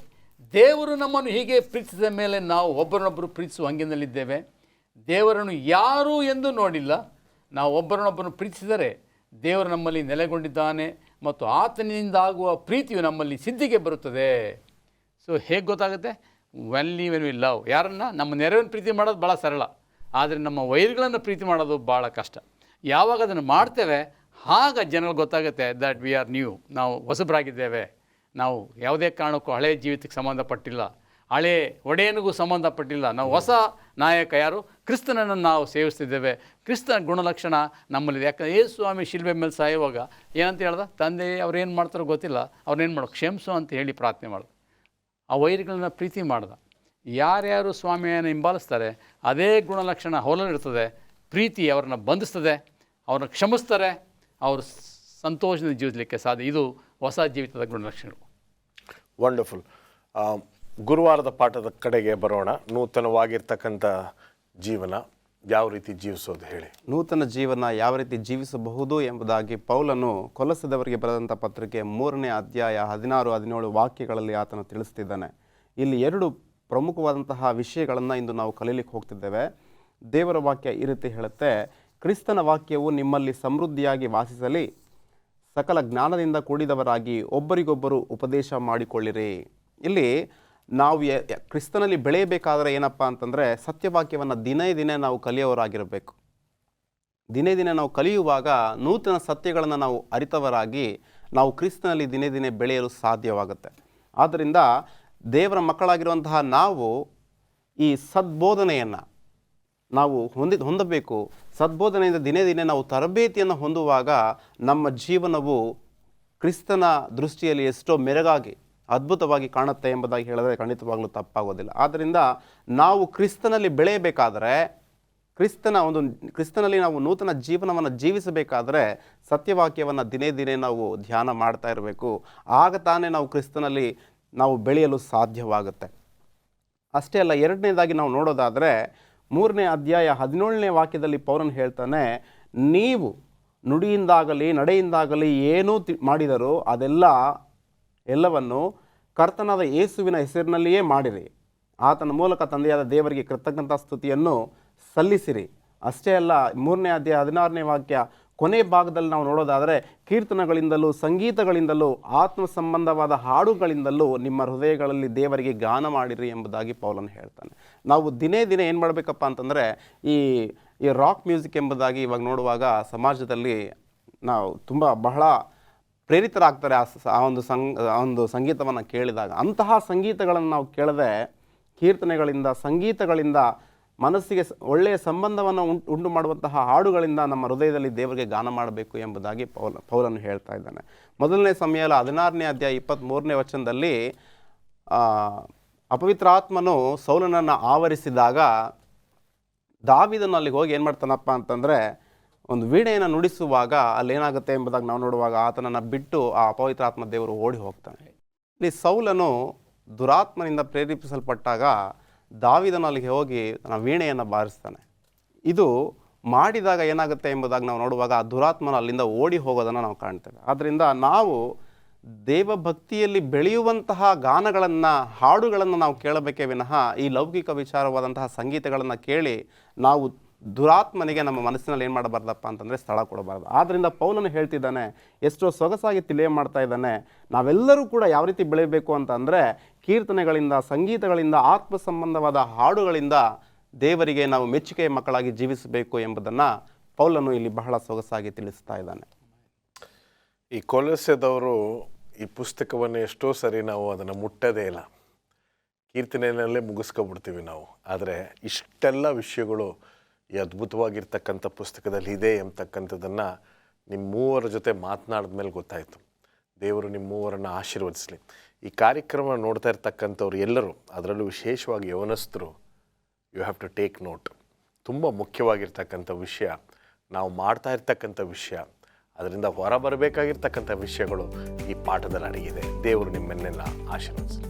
ದೇವರು ನಮ್ಮನ್ನು ಹೀಗೆ ಪ್ರೀತಿಸಿದ ಮೇಲೆ ನಾವು ಒಬ್ಬರನ್ನೊಬ್ಬರು ಪ್ರೀತಿಸುವ ಹಂಗಿನಲ್ಲಿದ್ದೇವೆ. ದೇವರನ್ನು ಯಾರು ಎಂದು ನೋಡಿಲ್ಲ. ನಾವು ಒಬ್ಬರನ್ನೊಬ್ಬರನ್ನು ಪ್ರೀತಿಸಿದರೆ ದೇವರು ನಮ್ಮಲ್ಲಿ ನೆಲೆಗೊಂಡಿದ್ದಾನೆ ಮತ್ತು ಆತನಿಂದ ಆಗುವ ಪ್ರೀತಿಯು ನಮ್ಮಲ್ಲಿ ಸಿದ್ಧಿಗೆ ಬರುತ್ತದೆ. ಸೊ ಹೇಗೆ ಗೊತ್ತಾಗುತ್ತೆ? When we love. ಯಾರನ್ನು? ನಮ್ಮ ನೆರವನ್ನು ಪ್ರೀತಿ ಮಾಡೋದು ಭಾಳ ಸರಳ, ಆದರೆ ನಮ್ಮ ವೈರಿಗಳನ್ನು ಪ್ರೀತಿ ಮಾಡೋದು ಭಾಳ ಕಷ್ಟ. ಯಾವಾಗ ಅದನ್ನು ಮಾಡ್ತೇವೆ ಆಗ ಜನಗಳಿಗೆ ಗೊತ್ತಾಗುತ್ತೆ ದ್ಯಾಟ್ ವಿ ಆರ್ ನ್ಯೂ, ನಾವು ಹೊಸಬರಾಗಿದ್ದೇವೆ. ನಾವು ಯಾವುದೇ ಕಾರಣಕ್ಕೂ ಹಳೆಯ ಜೀವಿತಕ್ಕೆ ಸಂಬಂಧಪಟ್ಟಿಲ್ಲ, ಹಳೆ ಒಡೆಯನಿಗೂ ಸಂಬಂಧಪಟ್ಟಿಲ್ಲ. ನಾವು ಹೊಸ ನಾಯಕ ಯಾರು? ಕ್ರಿಸ್ತನನ್ನು ನಾವು ಸೇವಿಸ್ತಿದ್ದೇವೆ. ಕ್ರಿಸ್ತನ ಗುಣಲಕ್ಷಣ ನಮ್ಮಲ್ಲಿದೆ. ಯಾಕಂದರೆ ಯೇಸು ಸ್ವಾಮಿ ಶಿಲ್ಬೆ ಮೇಲೆ ಸಾಯುವಾಗ ಏನಂತ ಹೇಳ್ದ? ತಂದೆ ಅವ್ರೇನು ಮಾಡ್ತಾರೋ ಗೊತ್ತಿಲ್ಲ, ಅವ್ರನ್ನೇನು ಮಾಡೋ, ಕ್ಷಮಿಸು ಅಂತ ಹೇಳಿ ಪ್ರಾರ್ಥನೆ ಮಾಡ್ದ. ಆ ವೈರಿಗಳನ್ನ ಪ್ರೀತಿ ಮಾಡ್ದ. ಯಾರ್ಯಾರು ಸ್ವಾಮಿಯನ್ನು ಹಿಂಬಾಲಿಸ್ತಾರೆ ಅದೇ ಗುಣಲಕ್ಷಣ ಹೊಲಲಿರ್ತದೆ. ಪ್ರೀತಿ ಅವ್ರನ್ನ ಬಂಧಿಸ್ತದೆ, ಅವ್ರನ್ನ ಕ್ಷಮಿಸ್ತಾರೆ, ಅವರು ಸಂತೋಷದಿಂದ ಜೀವಿಸಲಿಕ್ಕೆ ಸಾಧ್ಯ. ಇದು ಹೊಸ ಜೀವಿತದ ಗುಣಲಕ್ಷಣಗಳು. ವಂಡರ್ಫುಲ್. ಗುರುವಾರದ ಪಾಠದ ಕಡೆಗೆ ಬರೋಣ. ನೂತನವಾಗಿರ್ತಕ್ಕಂಥ ಜೀವನ, ಯಾವ ರೀತಿ ಜೀವಿಸೋದು ಹೇಳಿ. ನೂತನ ಜೀವನ ಯಾವ ರೀತಿ ಜೀವಿಸಬಹುದು ಎಂಬುದಾಗಿ ಪೌಲನು ಕೊಲಸದವರಿಗೆ ಬರೆದಂಥ ಪತ್ರಿಕೆ 3ನೇ ಅಧ್ಯಾಯ 16-17 ವಾಕ್ಯಗಳಲ್ಲಿ ಆತನು ತಿಳಿಸ್ತಿದ್ದಾನೆ. ಇಲ್ಲಿ 2 ಪ್ರಮುಖವಾದಂತಹ ವಿಷಯಗಳನ್ನು ಇಂದು ನಾವು ಕಲೀಲಿಕ್ಕೆ ಹೋಗ್ತಿದ್ದೇವೆ. ದೇವರ ವಾಕ್ಯ ಈ ರೀತಿ ಹೇಳುತ್ತೆ, ಕ್ರಿಸ್ತನ ವಾಕ್ಯವು ನಿಮ್ಮಲ್ಲಿ ಸಮೃದ್ಧಿಯಾಗಿ ವಾಸಿಸಲಿ, ಸಕಲ ಜ್ಞಾನದಿಂದ ಕೂಡಿದವರಾಗಿ ಒಬ್ಬರಿಗೊಬ್ಬರು ಉಪದೇಶ ಮಾಡಿಕೊಳ್ಳಿರಿ. ಇಲ್ಲಿ ನಾವು ಕ್ರಿಸ್ತನಲ್ಲಿ ಬೆಳೆಯಬೇಕಾದ್ರೆ ಏನಪ್ಪ ಅಂತಂದರೆ ಸತ್ಯವಾಕ್ಯವನ್ನು ದಿನೇ ದಿನೇ ನಾವು ಕಲಿಯೋರಾಗಿರಬೇಕು. ದಿನೇ ದಿನೇ ನಾವು ಕಲಿಯುವಾಗ ನೂತನ ಸತ್ಯಗಳನ್ನು ನಾವು ಅರಿತವರಾಗಿ ನಾವು ಕ್ರಿಸ್ತನಲ್ಲಿ ದಿನೇ ದಿನೇ ಬೆಳೆಯಲು ಸಾಧ್ಯವಾಗುತ್ತೆ. ಆದ್ದರಿಂದ ದೇವರ ಮಕ್ಕಳಾಗಿರುವಂತಹ ನಾವು ಈ ಸದ್ಬೋಧನೆಯನ್ನು ನಾವು ಹೊಂದಬೇಕು. ಸದ್ಬೋಧನೆಯಿಂದ ದಿನೇ ದಿನೇ ನಾವು ತರಬೇತಿಯನ್ನು ಹೊಂದುವಾಗ ನಮ್ಮ ಜೀವನವು ಕ್ರಿಸ್ತನ ದೃಷ್ಟಿಯಲ್ಲಿ ಎಷ್ಟೋ ಮೆರಗಾಗಿ ಅದ್ಭುತವಾಗಿ ಕಾಣುತ್ತೆ ಎಂಬುದಾಗಿ ಹೇಳಿದ್ರೆ ಖಂಡಿತವಾಗಲೂ ತಪ್ಪಾಗೋದಿಲ್ಲ. ಆದ್ದರಿಂದ ನಾವು ಕ್ರಿಸ್ತನಲ್ಲಿ ಬೆಳೆಯಬೇಕಾದರೆ, ಕ್ರಿಸ್ತನಲ್ಲಿ ನಾವು ನೂತನ ಜೀವನವನ್ನು ಜೀವಿಸಬೇಕಾದರೆ ಸತ್ಯವಾಕ್ಯವನ್ನು ದಿನೇ ದಿನೇ ನಾವು ಧ್ಯಾನ ಮಾಡ್ತಾ ಇರಬೇಕು. ಆಗ ತಾನೇ ನಾವು ಕ್ರಿಸ್ತನಲ್ಲಿ ನಾವು ಬೆಳೆಯಲು ಸಾಧ್ಯವಾಗುತ್ತೆ. ಅಷ್ಟೇ ಅಲ್ಲ, ಎರಡನೇದಾಗಿ ನಾವು ನೋಡೋದಾದರೆ 3ನೇ ಅಧ್ಯಾಯ 17ನೇ ವಾಕ್ಯದಲ್ಲಿ ಪೌಲನು ಹೇಳ್ತಾನೆ, ನೀವು ನುಡಿಯಿಂದಾಗಲಿ ನಡೆಯಿಂದಾಗಲಿ ಏನೂ ಮಾಡಿದರೂ ಎಲ್ಲವನ್ನು ಕರ್ತನಾದ ಯೇಸುವಿನ ಹೆಸರಿನಲ್ಲಿಯೇ ಮಾಡಿರಿ. ಆತನ ಮೂಲಕ ತಂದೆಯಾದ ದೇವರಿಗೆ ಕೃತಜ್ಞತಾ ಸ್ತುತಿಯನ್ನು ಸಲ್ಲಿಸಿರಿ. ಅಷ್ಟೇ ಅಲ್ಲ, 3ನೇ ಅಧ್ಯಾಯ 16ನೇ ವಾಕ್ಯ ಕೊನೆ ಭಾಗದಲ್ಲಿ ನಾವು ನೋಡೋದಾದರೆ, ಕೀರ್ತನಗಳಿಂದಲೂ ಸಂಗೀತಗಳಿಂದಲೂ ಆತ್ಮ ಸಂಬಂಧವಾದ ಹಾಡುಗಳಿಂದಲೂ ನಿಮ್ಮ ಹೃದಯಗಳಲ್ಲಿ ದೇವರಿಗೆ ಗಾನ ಮಾಡಿರಿ ಎಂಬುದಾಗಿ ಪೌಲನು ಹೇಳ್ತಾನೆ. ನಾವು ದಿನೇ ದಿನೇ ಏನು ಮಾಡಬೇಕಪ್ಪ ಅಂತಂದರೆ, ಈ ರಾಕ್ ಮ್ಯೂಸಿಕ್ ಎಂಬುದಾಗಿ ಇವಾಗ ನೋಡುವಾಗ ಸಮಾಜದಲ್ಲಿ ನಾವು ಬಹಳ ಪ್ರೇರಿತರಾಗ್ತಾರೆ ಆ ಒಂದು ಸಂಗೀತವನ್ನು ಕೇಳಿದಾಗ. ಅಂತಹ ಸಂಗೀತಗಳನ್ನು ನಾವು ಕೇಳದೆ ಕೀರ್ತನೆಗಳಿಂದ, ಸಂಗೀತಗಳಿಂದ, ಮನಸ್ಸಿಗೆ ಒಳ್ಳೆಯ ಸಂಬಂಧವನ್ನು ಉಂಟು ಮಾಡುವಂತಹ ಹಾಡುಗಳಿಂದ ನಮ್ಮ ಹೃದಯದಲ್ಲಿ ದೇವರಿಗೆ ಗಾನ ಮಾಡಬೇಕು ಎಂಬುದಾಗಿ ಪೌಲನು ಹೇಳ್ತಾ ಇದ್ದಾನೆ. 1ನೇ ಸಮುವೇಲ 16ನೇ ಅಧ್ಯಾಯ 23ನೇ ವಚನದಲ್ಲಿ ಅಪವಿತ್ರಾತ್ಮನು ಸೌಲನನ್ನು ಆವರಿಸಿದಾಗ ದಾವೀದನು ಅಲ್ಲಿಗೆ ಹೋಗಿ ಏನು ಮಾಡ್ತಾನಪ್ಪ ಅಂತಂದರೆ, ಒಂದು ವೀಣೆಯನ್ನು ನುಡಿಸುವಾಗ ಅಲ್ಲೇನಾಗುತ್ತೆ ಎಂಬುದಾಗಿ ನಾವು ನೋಡುವಾಗ ಆತನನ್ನು ಬಿಟ್ಟು ಆ ಅಪವಿತ್ರಾತ್ಮ ದೇವರು ಓಡಿ ಹೋಗ್ತಾನೆ. ಇಲ್ಲಿ ಸೌಲನು ದುರಾತ್ಮನಿಂದ ಪ್ರೇರೇಪಿಸಲ್ಪಟ್ಟಾಗ ದಾವೀದನು ಅಲ್ಲಿಗೆ ಹೋಗಿ ತನ್ನ ವೀಣೆಯನ್ನು ಬಾರಿಸ್ತಾನೆ. ಇದು ಮಾಡಿದಾಗ ಏನಾಗುತ್ತೆ ಎಂಬುದಾಗಿ ನಾವು ನೋಡುವಾಗ ಆ ದುರಾತ್ಮನ ಅಲ್ಲಿಂದ ಓಡಿ ಹೋಗೋದನ್ನು ನಾವು ಕಾಣ್ತೇವೆ. ಆದ್ದರಿಂದ ನಾವು ದೇವಭಕ್ತಿಯಲ್ಲಿ ಬೆಳೆಯುವಂತಹ ಗಾನಗಳನ್ನು, ಹಾಡುಗಳನ್ನು ನಾವು ಕೇಳಬೇಕೇ ವಿನಃ ಈ ಲೌಕಿಕ ವಿಚಾರವಾದಂತಹ ಸಂಗೀತಗಳನ್ನು ಕೇಳಿ ನಾವು ದುರಾತ್ಮನಿಗೆ ನಮ್ಮ ಮನಸ್ಸಿನಲ್ಲಿ ಏನು ಮಾಡಬಾರ್ದಪ್ಪ ಅಂತಂದರೆ ಸ್ಥಳ ಕೊಡಬಾರ್ದು. ಆದ್ದರಿಂದ ಪೌಲನು ಹೇಳ್ತಿದ್ದಾನೆ, ಎಷ್ಟೋ ಸೊಗಸಾಗಿ ಮಾಡ್ತಾ ಇದ್ದಾನೆ, ನಾವೆಲ್ಲರೂ ಕೂಡ ಯಾವ ರೀತಿ ಬೆಳೆಯಬೇಕು ಅಂತಂದರೆ ಕೀರ್ತನೆಗಳಿಂದ, ಸಂಗೀತಗಳಿಂದ, ಆತ್ಮ ಸಂಬಂಧವಾದ ಹಾಡುಗಳಿಂದ ದೇವರಿಗೆ ನಾವು ಮೆಚ್ಚುಗೆಯ ಮಕ್ಕಳಾಗಿ ಜೀವಿಸಬೇಕು ಎಂಬುದನ್ನು ಪೌಲನು ಇಲ್ಲಿ ಬಹಳ ಸೊಗಸಾಗಿ ತಿಳಿಸ್ತಾ ಇದ್ದಾನೆ. ಈ ಕೊಲೊಸ್ಸೆದವರು ಈ ಪುಸ್ತಕವನ್ನು ಎಷ್ಟೋ ಸರಿ ನಾವು ಅದನ್ನು ಮುಟ್ಟದೇ ಇಲ್ಲ, ಕೀರ್ತನೆಯಲ್ಲೇ ಮುಗಿಸ್ಕೊಬಿಡ್ತೀವಿ ನಾವು. ಆದರೆ ಇಷ್ಟೆಲ್ಲ ವಿಷಯಗಳು ಈ ಅದ್ಭುತವಾಗಿರ್ತಕ್ಕಂಥ ಪುಸ್ತಕದಲ್ಲಿ ಇದೆ ಎಂಬತಕ್ಕಂಥದ್ದನ್ನು ನಿಮ್ಮ ಮೂವರ ಜೊತೆ ಮಾತನಾಡಿದ ಮೇಲೆ ಗೊತ್ತಾಯಿತು. ದೇವರು ನಿಮ್ಮ ಮೂವರನ್ನು ಆಶೀರ್ವದಿಸಲಿ. ಈ ಕಾರ್ಯಕ್ರಮ ನೋಡ್ತಾ ಇರ್ತಕ್ಕಂಥವ್ರು ಎಲ್ಲರೂ, ಅದರಲ್ಲೂ ವಿಶೇಷವಾಗಿ ಯವನಸ್ಥರು, you have to take note. ತುಂಬ ಮುಖ್ಯವಾಗಿರ್ತಕ್ಕಂಥ ವಿಷಯ, ನಾವು ಮಾಡ್ತಾ ಇರ್ತಕ್ಕಂಥ ವಿಷಯ, ಅದರಿಂದ ಹೊರ ಬರಬೇಕಾಗಿರ್ತಕ್ಕಂಥ ವಿಷಯಗಳು ಈ ಪಾಠದಲ್ಲಿ ಅಡಗಿದೆ. ದೇವರು ನಿಮ್ಮನ್ನೆಲ್ಲ ಆಶೀರ್ವದಿಸಲಿ.